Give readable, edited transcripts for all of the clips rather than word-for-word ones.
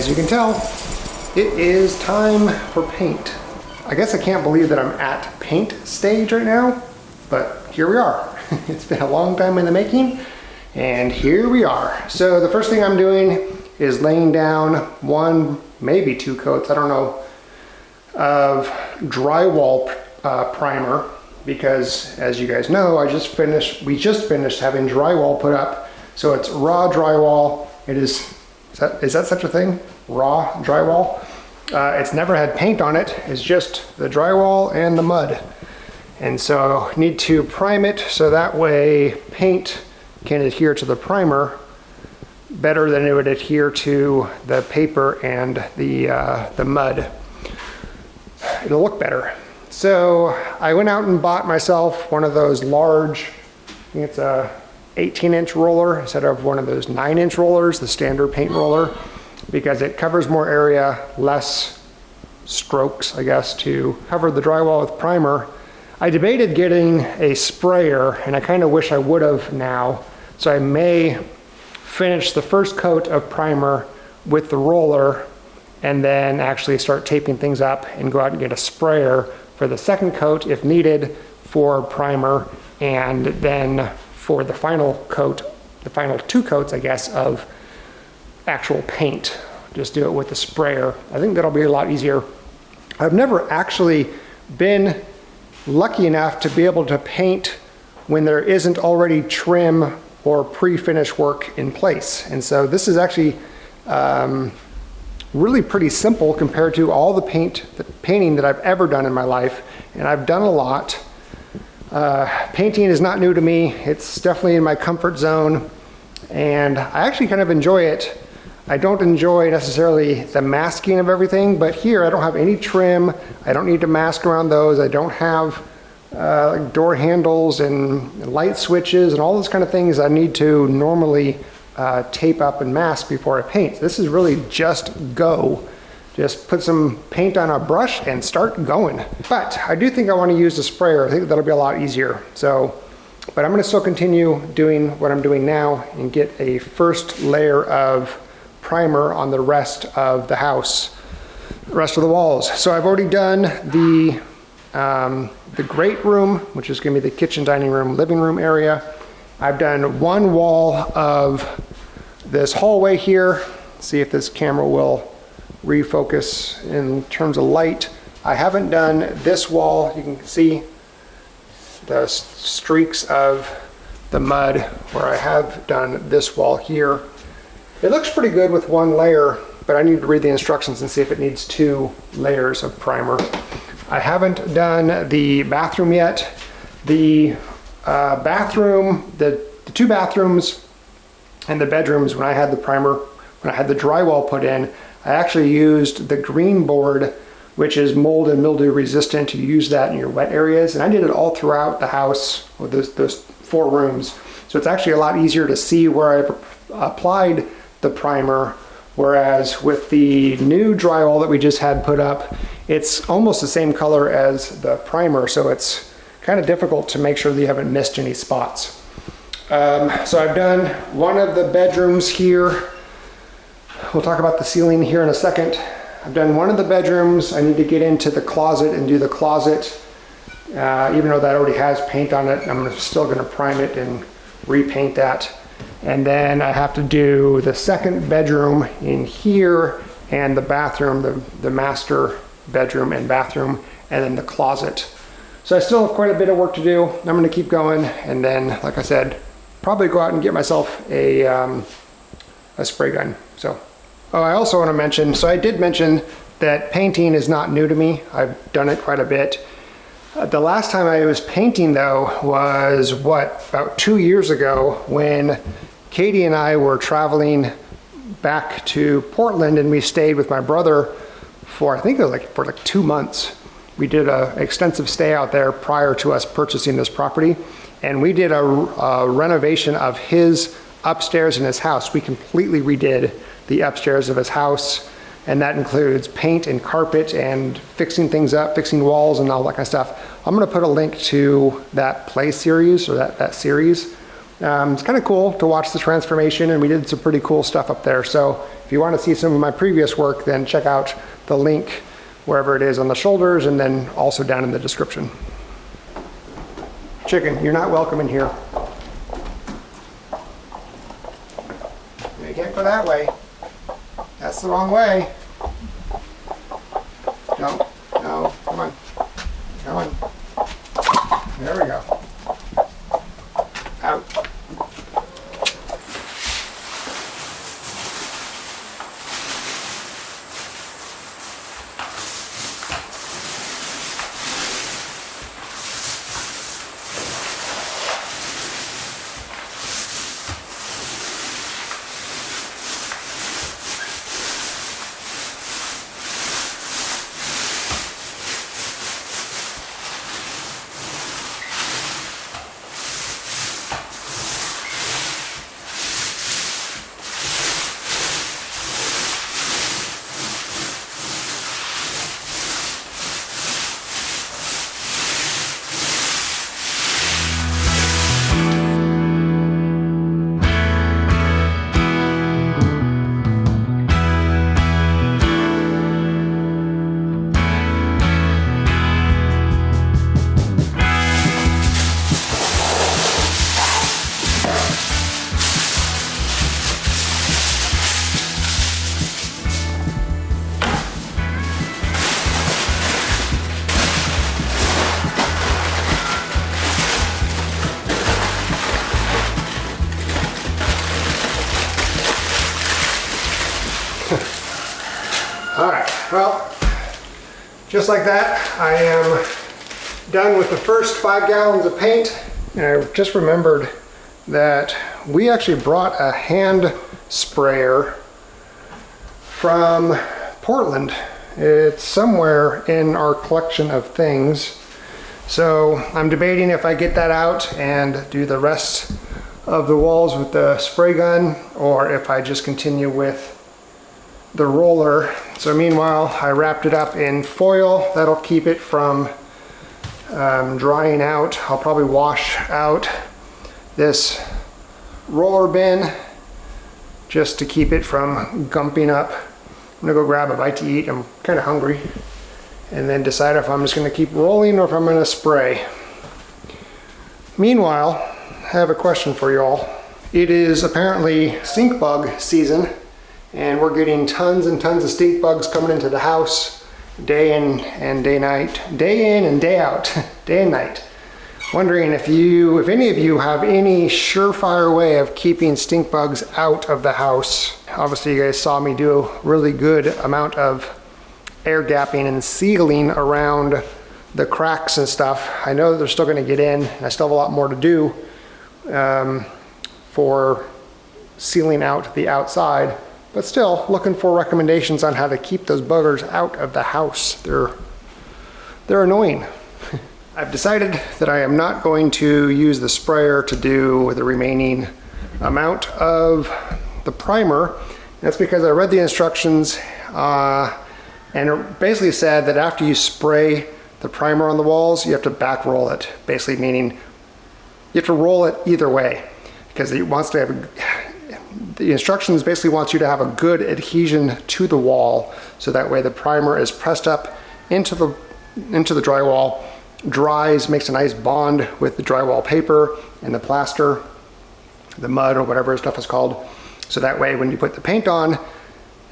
as you can tell, it is time for paint. I guess I can't believe that I'm at paint stage right now, but here we are. It's been a long time in the making, and here we are. So the first thing I'm doing is laying down one, maybe two coats, I don't know, of drywall primer, because as you guys know, we just finished having drywall put up. So it's raw drywall. It is that such a thing? Raw drywall? It's never had paint on it. It's just the drywall and the mud. And so need to prime it so that way paint can adhere to the primer better than it would adhere to the paper and the mud. It'll look better. So I went out and bought myself one of those large, I think it's a 18-inch roller instead of one of those 9-inch rollers, the standard paint roller, because it covers more area, less strokes, I guess, to cover the drywall with primer. I debated getting a sprayer, and I kind of wish I would have now. So I may finish the first coat of primer with the roller and then actually start taping things up and go out and get a sprayer for the second coat if needed for primer, and then for the final coat, the final two coats, I guess, of actual paint. Just do it with the sprayer. I think that'll be a lot easier. I've never actually been lucky enough to be able to paint when there isn't already trim or pre-finished work in place. And so this is actually really pretty simple compared to all the painting that I've ever done in my life. And I've done a lot. Painting is not new to me. It's definitely in my comfort zone. And I actually kind of enjoy it. I don't enjoy necessarily the masking of everything, but here I don't have any trim. I don't need to mask around those. I don't have like door handles and light switches and all those kind of things I need to normally tape up and mask before I paint. This is really just go. Just put some paint on a brush and start going. But I do think I want to use the sprayer. I think that'll be a lot easier. But I'm going to still continue doing what I'm doing now and get a first layer of primer on the rest of the house, the rest of the walls. So I've already done the great room, which is going to be the kitchen, dining room, living room area. I've done one wall of this hallway here. See if this camera will refocus in terms of light. I haven't done this wall. You can see the streaks of the mud where I have done this wall here. It looks pretty good with one layer, but I need to read the instructions and see if it needs 2 layers of primer. I haven't done the bathroom yet. The bathroom, the 2 bathrooms and the bedrooms, when I had the primer, when I had the drywall put in, I actually used the green board, which is mold and mildew resistant. You use that in your wet areas. And I did it all throughout the house with those 4 rooms. So it's actually a lot easier to see where I've applied the primer. Whereas with the new drywall that we just had put up, it's almost the same color as the primer. So it's kind of difficult to make sure that you haven't missed any spots. So I've done one of the bedrooms here. We'll talk about the ceiling here in a second. I've done one of the bedrooms. I need to get into the closet and do the closet. Even though that already has paint on it, I'm still gonna prime it and repaint that. And then I have to do the second bedroom in here and the bathroom, the master bedroom and bathroom, and then the closet. So I still have quite a bit of work to do. I'm gonna keep going, and then, like I said, probably go out and get myself a spray gun. Oh, I also want to mention, so I did mention that painting is not new to me. I've done it quite a bit. The last time I was painting though was about 2 years ago, when Katie and I were traveling back to Portland, and we stayed with my brother for, I think it was for 2 months. We did an extensive stay out there prior to us purchasing this property, and we did a renovation of his upstairs in his house. We completely redid the upstairs of his house, and that includes paint and carpet and fixing things up, fixing walls and all that kind of stuff. I'm going to put a link to that play series, or that series. It's kind of cool to watch the transformation, and we did some pretty cool stuff up there. So if if you want to see some of my previous work, then check out the link wherever it is on the shoulders, and then also down in the description. Chicken, you're not welcome in here. You can't go that way. That's the wrong way. No, no, come on. Come on. There we go. Out. All right, well, just like that, I am done with the first 5 gallons of paint. And I just remembered that we actually brought a hand sprayer from Portland. It's somewhere in our collection of things. So I'm debating if I get that out and do the rest of the walls with the spray gun, or if I just continue with the roller. So meanwhile, I wrapped it up in foil. That'll keep it from drying out. I'll probably wash out this roller bin just to keep it from gumping up. I'm gonna go grab a bite to eat. I'm kind of hungry. And then decide if I'm just gonna keep rolling or if I'm gonna spray. Meanwhile, I have a question for you all. It is apparently stink bug season, and we're getting tons and tons of stink bugs coming into the house day in and day night, day in and day out, day and night. Wondering if any of you have any surefire way of keeping stink bugs out of the house. Obviously you guys saw me do a really good amount of air gapping and sealing around the cracks and stuff. I know that they're still gonna get in, and I still have a lot more to do for sealing out the outside. But still, looking for recommendations on how to keep those buggers out of the house. They're annoying. I've decided that I am not going to use the sprayer to do the remaining amount of the primer. That's because I read the instructions and it basically said that after you spray the primer on the walls, you have to back roll it. Basically meaning you have to roll it either way, because it wants to have the instructions basically wants you to have a good adhesion to the wall, so that way the primer is pressed up into the drywall, dries, makes a nice bond with the drywall paper and the plaster, the mud or whatever stuff is called, so that way when you put the paint on,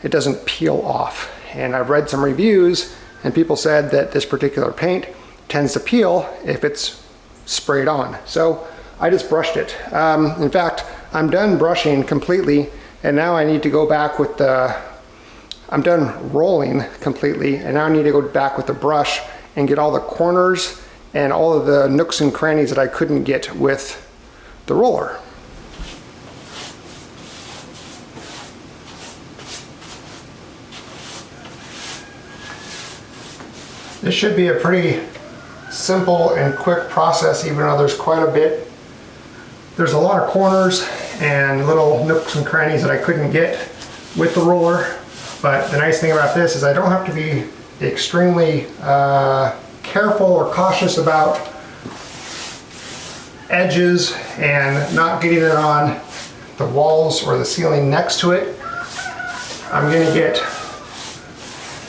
it doesn't peel off. And I've read some reviews and people said that this particular paint tends to peel if it's sprayed on. So I just brushed it. In fact, I'm done brushing completely, and now I need to go back with I'm done rolling completely, and now I need to go back with the brush and get all the corners and all of the nooks and crannies that I couldn't get with the roller. This should be a pretty simple and quick process, even though there's quite a bit. There's a lot of corners and little nooks and crannies that I couldn't get with the roller. But the nice thing about this is I don't have to be extremely careful or cautious about edges and not getting it on the walls or the ceiling next to it. I'm gonna get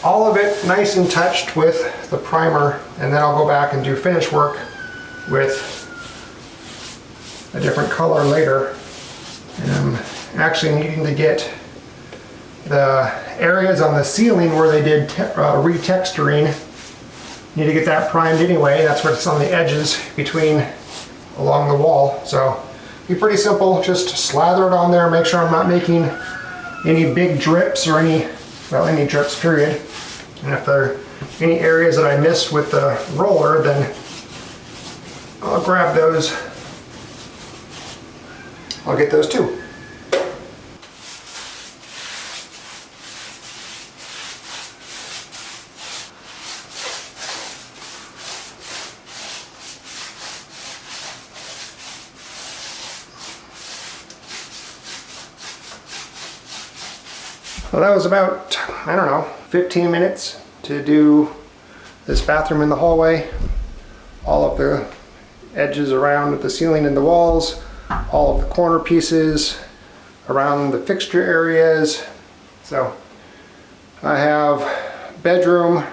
all of it nice and touched with the primer, and then I'll go back and do finish work with a different color later. And I'm actually needing to get the areas on the ceiling where they did retexturing, need to get that primed anyway. That's what's on the edges between along the wall. So be pretty simple, just slather it on there, make sure I'm not making any big drips or any drips period. And if there are any areas that I missed with the roller, then I'll grab those. I'll get those too. Well, that was about, I don't know, 15 minutes to do this bathroom in the hallway. All of the edges around the ceiling and the walls, all of the corner pieces, around the fixture areas. So I have bedroom,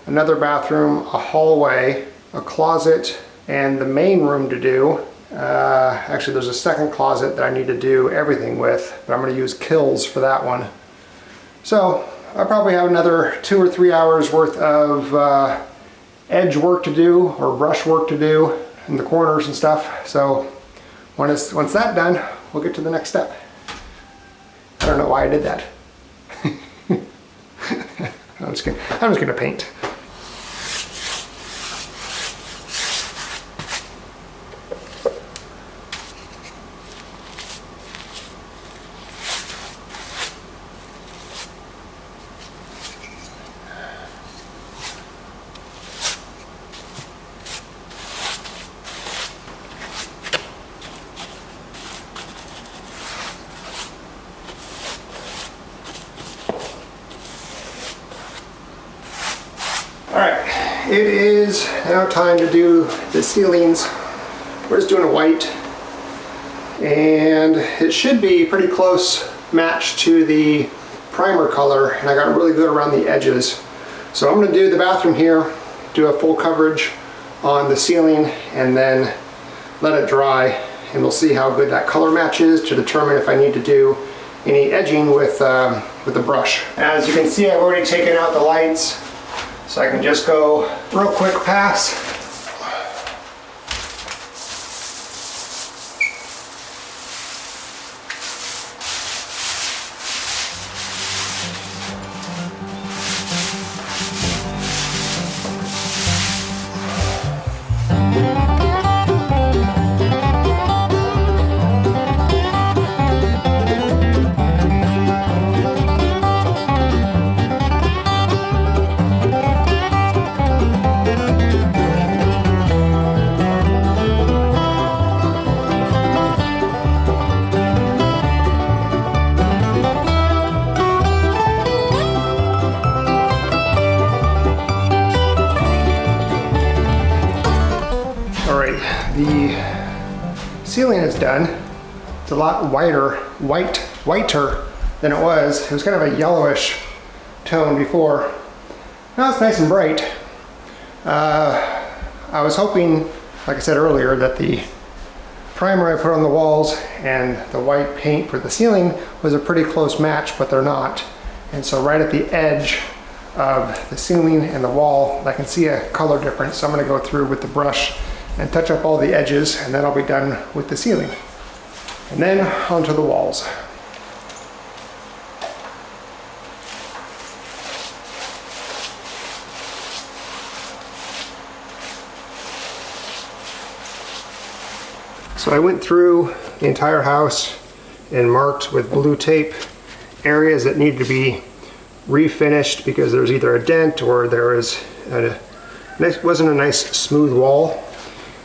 another bathroom, a hallway, a closet, and the main room to do. Actually, there's a second closet that I need to do everything with, but I'm going to use Kills for that one. So I probably have another 2 or 3 hours worth of edge work to do, or brush work to do in the corners and stuff. So once that's done, we'll get to the next step. I don't know why I did that. I'm just gonna paint. It is now time to do the ceilings. We're just doing a white, and it should be pretty close match to the primer color, and I got really good around the edges. So I'm going to do the bathroom here, do a full coverage on the ceiling, and then let it dry, and we'll see how good that color matches to determine if I need to do any edging with the brush. As you can see, I've already taken out the lights, so I can just go real quick pass. The ceiling is done. It's a lot whiter than it was. It was kind of a yellowish tone before. Now it's nice and bright. I was hoping, like I said earlier, that the primer I put on the walls and the white paint for the ceiling was a pretty close match, but they're not. And so right at the edge of the ceiling and the wall, I can see a color difference. So I'm going to go through with the brush and touch up all the edges, and then I'll be done with the ceiling. And then onto the walls. So I went through the entire house and marked with blue tape areas that need to be refinished because there's either a dent or there wasn't a nice smooth wall.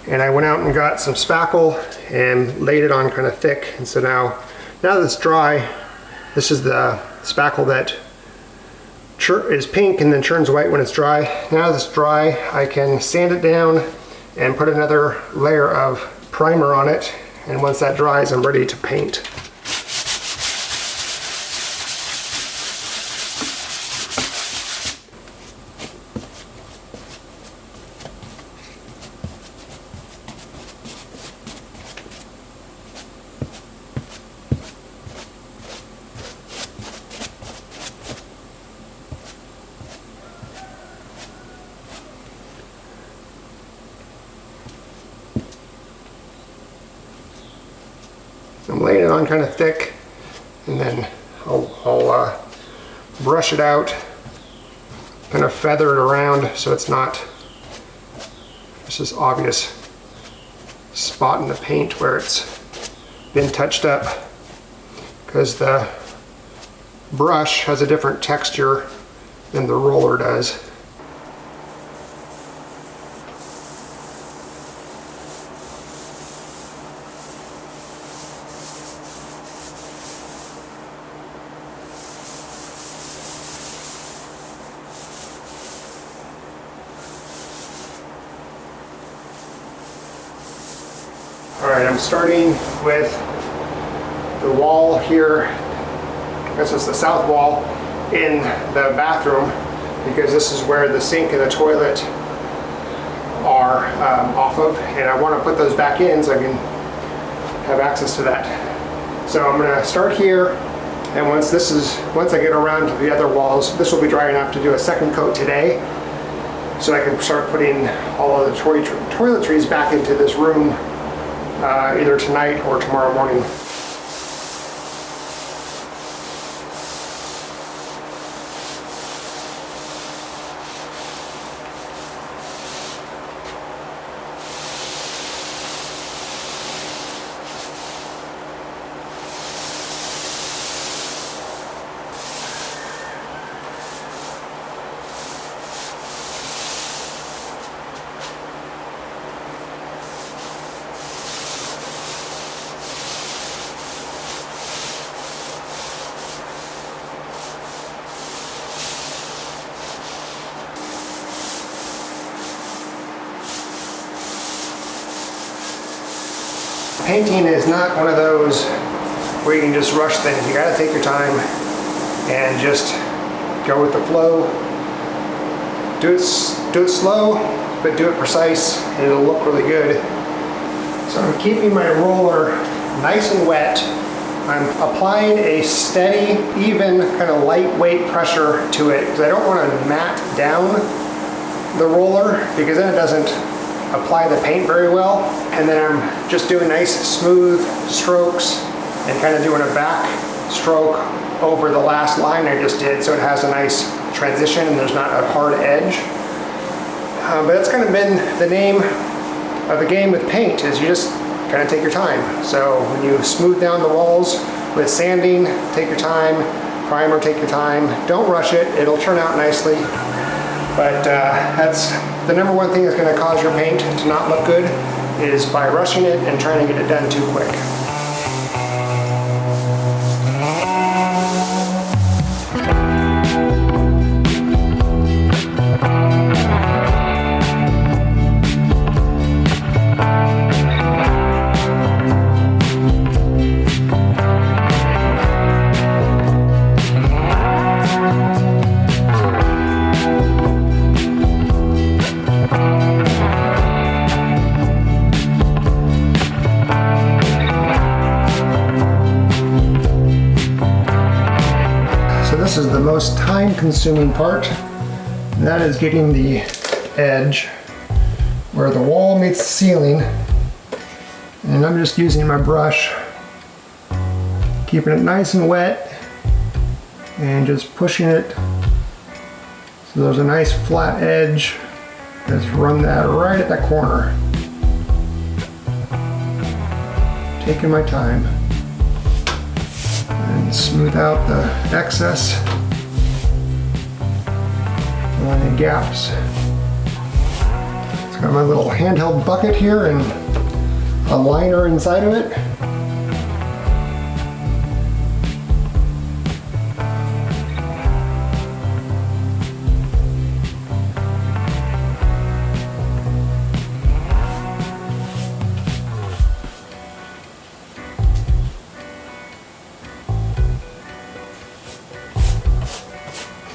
And I went out and got some spackle and laid it on kind of thick. And so now that it's dry, this is the spackle that is pink and then turns white when it's dry. Now that it's dry, I can sand it down and put another layer of primer on it. And once that dries, I'm ready to paint. I'm laying it on kind of thick, and then I'll brush it out, kind of feather it around so it's not just this obvious spot in the paint where it's been touched up, because the brush has a different texture than the roller does. Alright, I'm starting with the wall here. This is the south wall in the bathroom, because this is where the sink and the toilet are off of, and I want to put those back in so I can have access to that. So I'm going to start here, and once I get around to the other walls, this will be dry enough to do a second coat today, so I can start putting all of the toiletries back into this room either tonight or tomorrow morning. Painting is not one of those where you can just rush things. You gotta take your time and just go with the flow. Do it slow, but do it precise, and it'll look really good. So I'm keeping my roller nice and wet. I'm applying a steady, even, kind of lightweight pressure to it, because I don't want to mat down the roller, because then it doesn't apply the paint very well. And then I'm just doing nice smooth strokes and kind of doing a back stroke over the last line I just did, so it has a nice transition and there's not a hard edge. But that's kind of been the name of the game with paint, is you just kind of take your time. So when you smooth down the walls with sanding, take your time. Primer, take your time. Don't rush it, it'll turn out nicely. But that's the number one thing that's going to cause your paint to not look good, is by rushing it and trying to get it done too quick. This is the most time-consuming part, and that is getting the edge where the wall meets the ceiling. And I'm just using my brush, keeping it nice and wet, and just pushing it so there's a nice flat edge. Just run that right at that corner. Taking my time. And smooth out the excess, fill in any gaps. It's got my little handheld bucket here and a liner inside of it.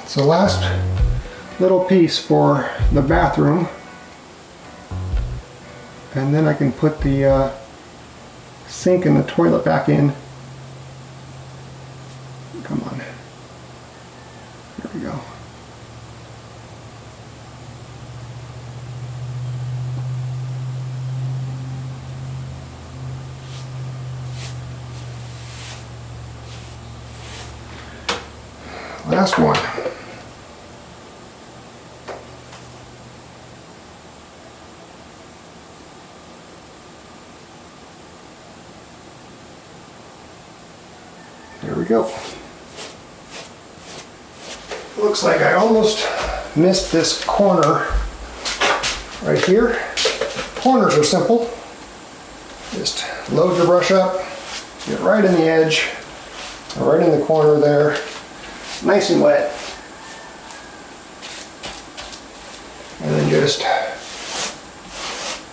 So last little piece for the bathroom, and then I can put the sink and the toilet back in. Come on, there we go. Last one. There we go. Looks like I almost missed this corner right here. Corners are simple. Just load your brush up, get right in the edge, right in the corner there, nice and wet. And then just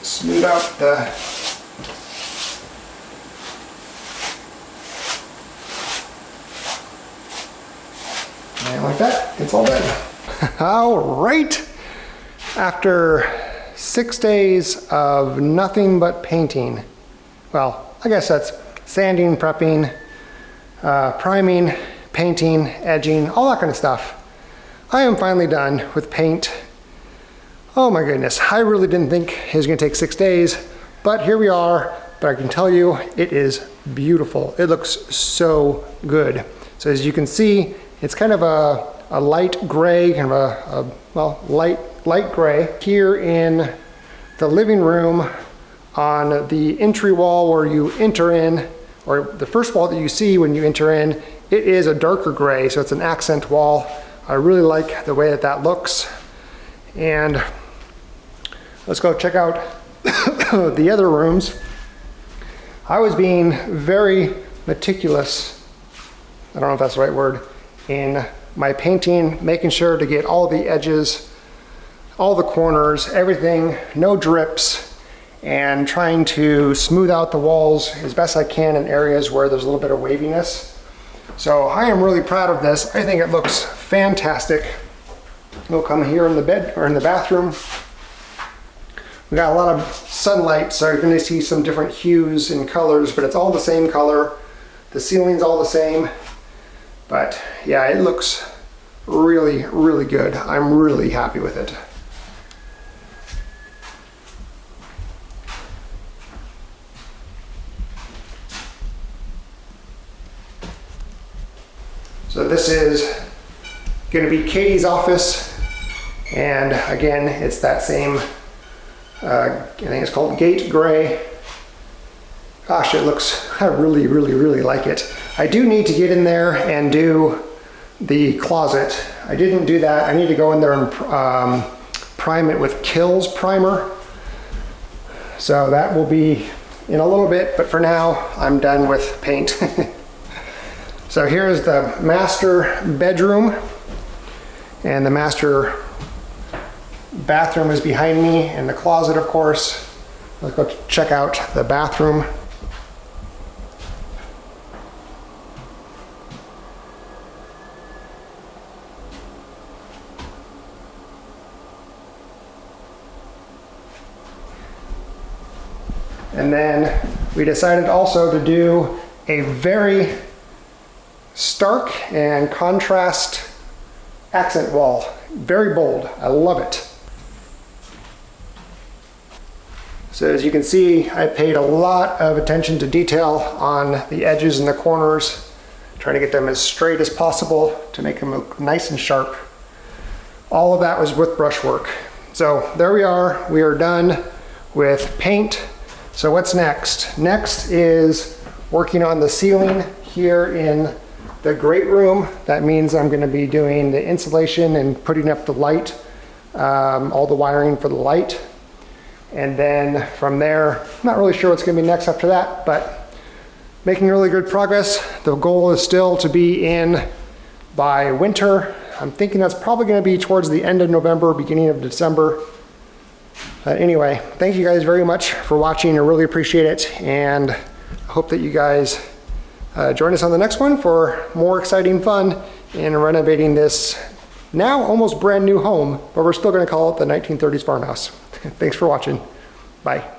smooth out the and like that, it's all done. All right. After 6 days of nothing but painting, well, I guess that's sanding, prepping, priming, painting, edging, all that kind of stuff, I am finally done with paint. Oh my goodness, I really didn't think it was going to take 6 days, but here we are. But I can tell you, it is beautiful. It looks so good. So as you can see, it's kind of a light gray, kind of well, light gray. Here in the living room, on the entry wall where you enter in, or the first wall that you see when you enter in, it is a darker gray, so it's an accent wall. I really like the way that that looks. And let's go check out the other rooms. I was being very meticulous, I don't know if that's the right word, in my painting, making sure to get all the edges, all the corners, everything, no drips, and trying to smooth out the walls as best I can in areas where there's a little bit of waviness. So I am really proud of this. I think it looks fantastic. We'll come here in the bed or in the bathroom. We got a lot of sunlight, so you're going to see some different hues and colors, but it's all the same color. The ceiling's all the same. But yeah, it looks really, really good. I'm really happy with it. So this is going to be Katie's office, and again, it's that same, I think it's called Gate Gray. Gosh, it looks, I really, really, really like it. I do need to get in there and do the closet. I didn't do that. I need to go in there and prime it with Kills primer. So that will be in a little bit, but for now, I'm done with paint. So here's the master bedroom, and the master bathroom is behind me, and the closet, of course. Let's go check out the bathroom. And then we decided also to do a very stark and contrast accent wall. Very bold. I love it. So as you can see, I paid a lot of attention to detail on the edges and the corners, trying to get them as straight as possible to make them look nice and sharp. All of that was with brushwork. So there we are. We are done with paint. So what's next? Next is working on the ceiling here in the great room. That means I'm going to be doing the insulation and putting up the light, all the wiring for the light. And then from there, I'm not really sure what's going to be next after that, but making really good progress. The goal is still to be in by winter. I'm thinking that's probably going to be towards the end of November, beginning of December. Anyway, thank you guys very much for watching. I really appreciate it, and I hope that you guys join us on the next one for more exciting fun in renovating this now almost brand new home, but we're still going to call it the 1930s farmhouse. Thanks for watching. Bye.